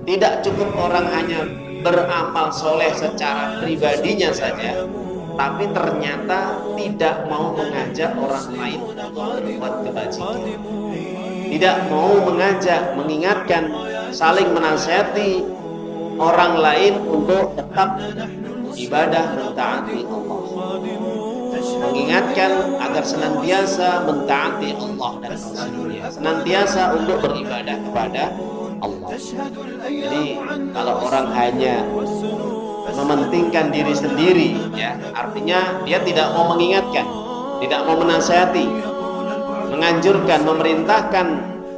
Tidak cukup orang hanya beramal soleh secara pribadinya saja, tapi ternyata tidak mau mengajak orang lain untuk berbuat kebajikan, tidak mau mengajak, mengingatkan, saling menasihati orang lain untuk tetap ibadah mentaati Allah, mengingatkan agar senantiasa mentaati Allah dan Rasulnya, senantiasa untuk beribadah kepada Allah. Jadi kalau orang hanya mementingkan diri sendiri, ya artinya dia tidak mau mengingatkan, tidak mau menasihati, menganjurkan, memerintahkan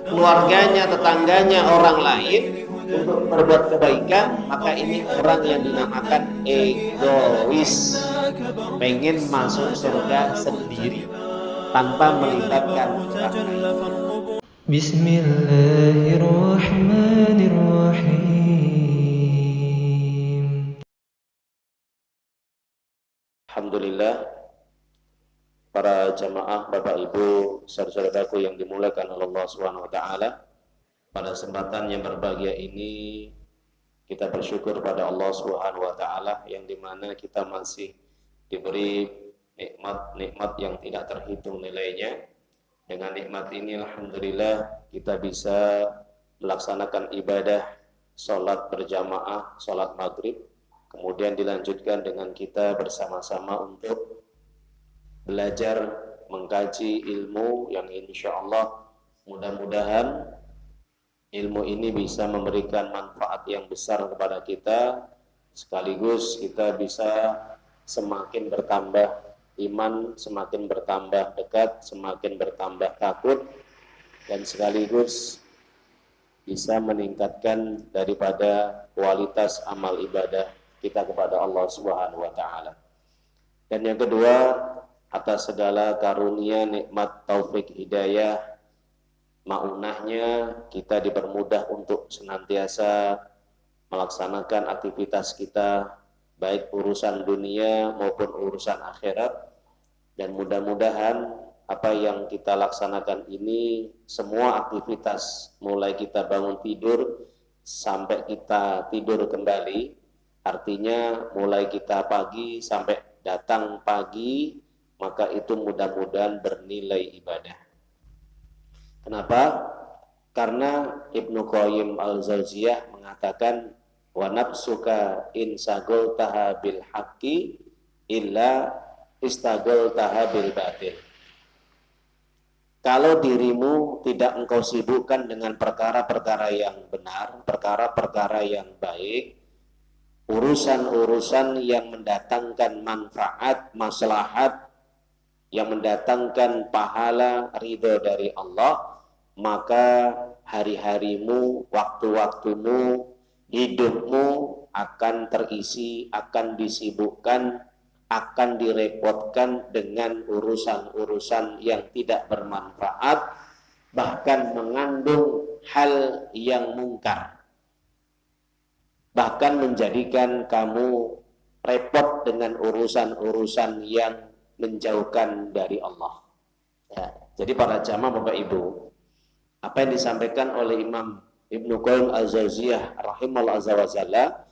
keluarganya, tetangganya, orang lain untuk berbuat kebaikan, maka ini orang yang dinamakan egois, pengen masuk surga sendiri tanpa melibatkan orang lain. Bismillahirrahmanirrahim. Alhamdulillah, para jamaah, Bapak Ibu, saudara-saudaraku yang dimuliakan oleh Allah Subhanahu wa taala. Pada kesempatan yang berbahagia ini kita bersyukur pada Allah Subhanahu wa taala yang dimana kita masih diberi nikmat-nikmat yang tidak terhitung nilainya. Dengan nikmat ini alhamdulillah kita bisa melaksanakan ibadah sholat berjamaah, sholat maghrib, kemudian dilanjutkan dengan kita bersama-sama untuk belajar mengkaji ilmu yang insya Allah mudah-mudahan ilmu ini bisa memberikan manfaat yang besar kepada kita, sekaligus kita bisa semakin bertambah iman, semakin bertambah dekat, semakin bertambah takut, dan sekaligus bisa meningkatkan daripada kualitas amal ibadah kita kepada Allah Subhanahu wa taala. Dan yang kedua, atas segala karunia, nikmat, taufik, hidayah, maunahnya kita dipermudah untuk senantiasa melaksanakan aktivitas kita, baik urusan dunia maupun urusan akhirat. Dan mudah-mudahan apa yang kita laksanakan ini, semua aktivitas mulai kita bangun tidur sampai kita tidur kembali, artinya mulai kita pagi sampai datang pagi, maka itu mudah-mudahan bernilai ibadah. Kenapa? Karena Ibnu Qayyim al-Jauziyah mengatakan, wa nafsuka in sagoltaha bil haqqi illa istagoltaha bil batil. Kalau dirimu tidak engkau sibukkan dengan perkara-perkara yang benar, perkara-perkara yang baik, urusan-urusan yang mendatangkan manfaat, maslahat, yang mendatangkan pahala, ridho dari Allah, maka hari-harimu, waktu-waktumu, hidupmu akan terisi, akan disibukkan, akan direpotkan dengan urusan-urusan yang tidak bermanfaat, bahkan mengandung hal yang mungkar, bahkan menjadikan kamu repot dengan urusan-urusan yang menjauhkan dari Allah. Ya, jadi para jamaah Bapak Ibu, apa yang disampaikan oleh Imam Ibnu Qayyim al-Jauziyah rahimahullah azza wa jalla,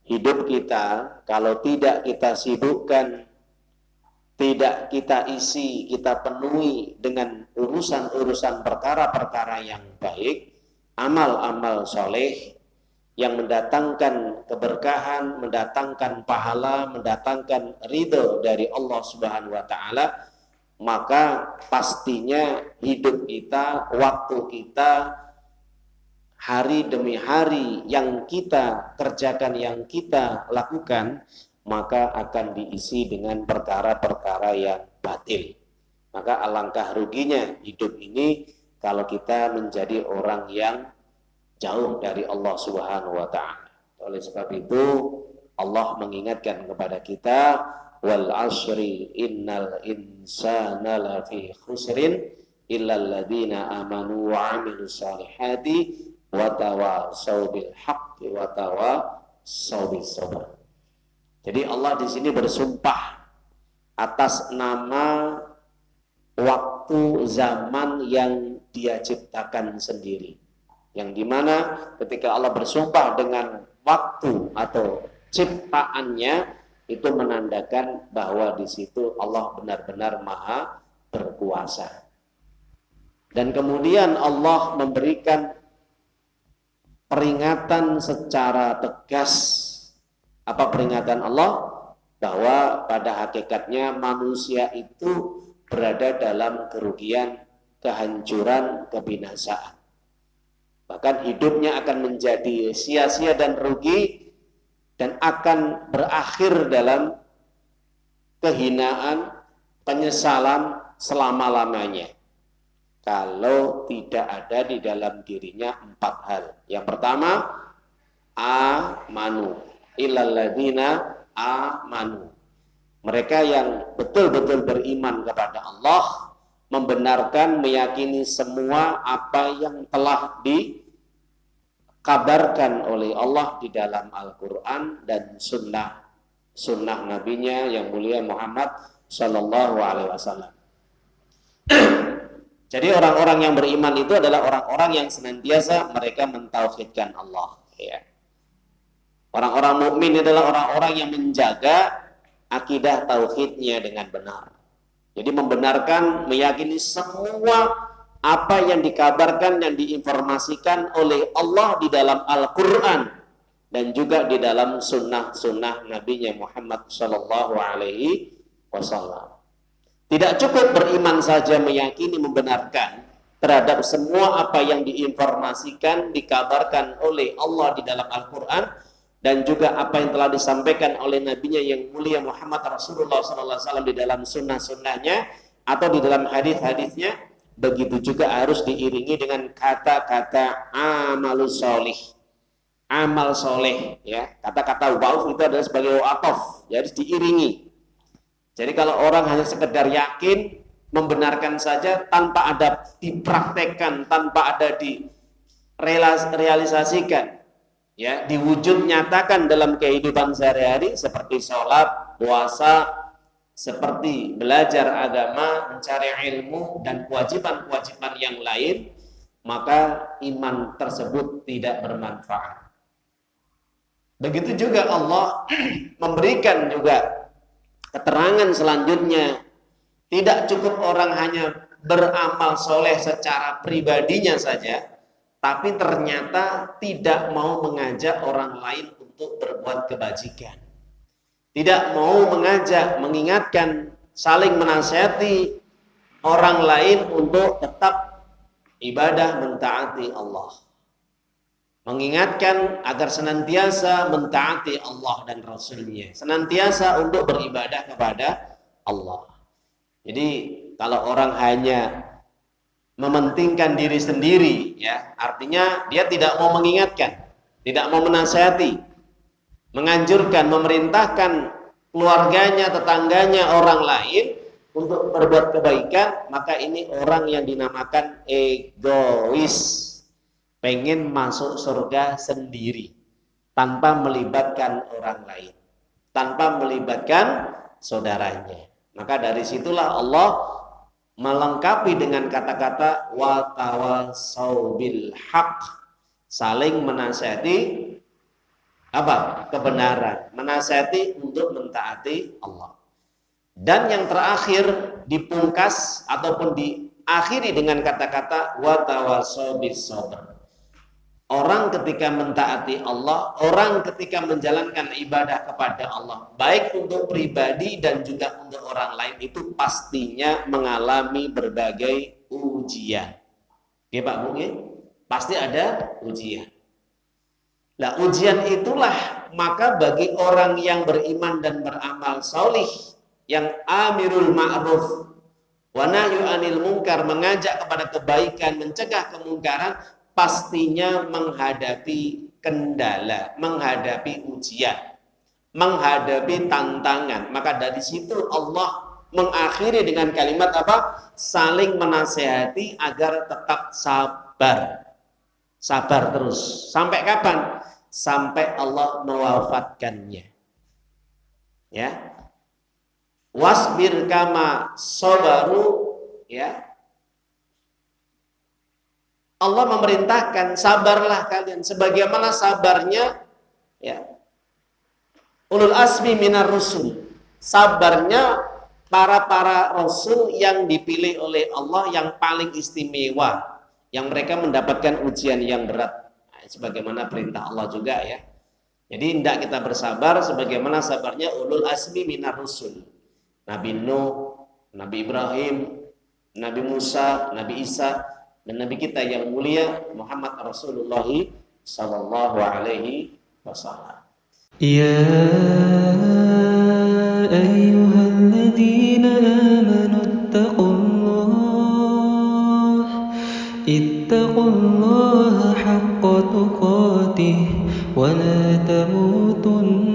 hidup kita kalau tidak kita sibukkan, tidak kita isi, kita penuhi dengan urusan-urusan perkara-perkara yang baik, amal-amal soleh yang mendatangkan keberkahan, mendatangkan pahala, mendatangkan ridho dari Allah Subhanahu wa taala, maka pastinya hidup kita, waktu kita, hari demi hari yang kita kerjakan, yang kita lakukan, maka akan diisi dengan perkara-perkara yang batil. Maka alangkah ruginya hidup ini kalau kita menjadi orang yang jauh dari Allah Subhanahu wa taala. Oleh sebab itu Allah mengingatkan kepada kita, wal asri innal insana lafi khusrin illal ladzina amanu wa amilus solihati wa tawassaw bil haqqi wa tawassaw bis sabr. Jadi Allah di sini bersumpah atas nama waktu zaman yang Dia ciptakan sendiri. Yang dimana ketika Allah bersumpah dengan waktu atau ciptaannya, itu menandakan bahwa di situ Allah benar-benar maha berkuasa. Dan kemudian Allah memberikan peringatan secara tegas. Apa peringatan Allah? Bahwa pada hakikatnya manusia itu berada dalam kerugian, kehancuran, kebinasaan. Bahkan hidupnya akan menjadi sia-sia dan rugi, dan akan berakhir dalam kehinaan, penyesalan selama-lamanya. Kalau tidak ada di dalam dirinya 4 hal. Yang pertama, amanu, illalladzina amanu. Mereka yang betul-betul beriman kepada Allah, membenarkan, meyakini semua apa yang telah dikabarkan oleh Allah di dalam Al-Quran dan sunnah nabinya yang mulia Muhammad Sallallahu Alaihi Wasallam. Jadi orang-orang yang beriman itu adalah orang-orang yang senantiasa mereka mentauhidkan Allah. Ya. Orang-orang mukmin adalah orang-orang yang menjaga akidah tauhidnya dengan benar. Jadi membenarkan, meyakini semua apa yang dikabarkan, yang diinformasikan oleh Allah di dalam Al-Quran dan juga di dalam sunnah Nabi Muhammad Sallallahu Alaihi Wasallam. Tidak cukup beriman saja, meyakini, membenarkan terhadap semua apa yang diinformasikan, dikabarkan oleh Allah di dalam Al-Quran dan juga apa yang telah disampaikan oleh nabinya yang mulia Muhammad Rasulullah SAW di dalam sunnah-sunnahnya atau di dalam hadis-hadisnya. Begitu juga harus diiringi dengan kata-kata amalus solih, amal soleh. Ya, kata-kata wauf itu adalah sebagai wa'atof, jadi harus diiringi. Jadi kalau orang hanya sekedar yakin, membenarkan saja tanpa ada dipraktekkan, tanpa ada direalisasikan, ya, diwujud nyatakan dalam kehidupan sehari-hari seperti sholat, puasa, seperti belajar agama, mencari ilmu dan kewajiban-kewajiban yang lain, maka iman tersebut tidak bermanfaat. Begitu juga Allah memberikan juga keterangan selanjutnya, tidak cukup orang hanya beramal soleh secara pribadinya saja, tapi ternyata tidak mau mengajak orang lain untuk berbuat kebajikan. Tidak mau mengajak, mengingatkan, saling menasihati orang lain untuk tetap ibadah mentaati Allah. Mengingatkan agar senantiasa mentaati Allah dan Rasulnya, senantiasa untuk beribadah kepada Allah. Jadi kalau orang hanya mementingkan diri sendiri, ya, artinya dia tidak mau mengingatkan, tidak mau menasihati, menganjurkan, memerintahkan keluarganya, tetangganya, orang lain untuk berbuat kebaikan, maka ini orang yang dinamakan egois. Pengen masuk surga sendiri tanpa melibatkan orang lain, tanpa melibatkan saudaranya. Maka dari situlah Allah melengkapi dengan kata-kata wa tawasau bil haq, saling menasihati apa? Kebenaran, menasihati untuk mentaati Allah. Dan yang terakhir dipungkas ataupun diakhiri dengan kata-kata wa tawasau bis sabr. Orang ketika mentaati Allah, orang ketika menjalankan ibadah kepada Allah, baik untuk pribadi dan juga untuk orang lain, itu pastinya mengalami berbagai ujian. Oke Pak Bu, pasti ada ujian. Nah, ujian itulah maka bagi orang yang beriman dan beramal salih, yang amirul ma'ruf wa nahyu anil munkar, mengajak kepada kebaikan, mencegah kemungkaran, pastinya menghadapi kendala, menghadapi ujian, menghadapi tantangan. Maka dari situ Allah mengakhiri dengan kalimat apa? Saling menasehati agar tetap sabar. Sabar terus. Sampai kapan? Sampai Allah mewafatkannya. Ya. Wasbir kama sabaru, ya. Allah memerintahkan sabarlah kalian sebagaimana sabarnya ya ulul azmi minar rusul. Sabarnya para rasul yang dipilih oleh Allah yang paling istimewa, yang mereka mendapatkan ujian yang berat. Nah, sebagaimana perintah Allah juga ya. Jadi hendak kita bersabar sebagaimana sabarnya ulul azmi minar rusul. Nabi Nuh, Nabi Ibrahim, Nabi Musa, Nabi Isa, dan Nabi kita yang mulia Muhammad Rasulullah sallallahu alaihi wasallam. Ya ayyuhalladzina amanu ittaqullaha haqqa tuqatih wa la tamutunna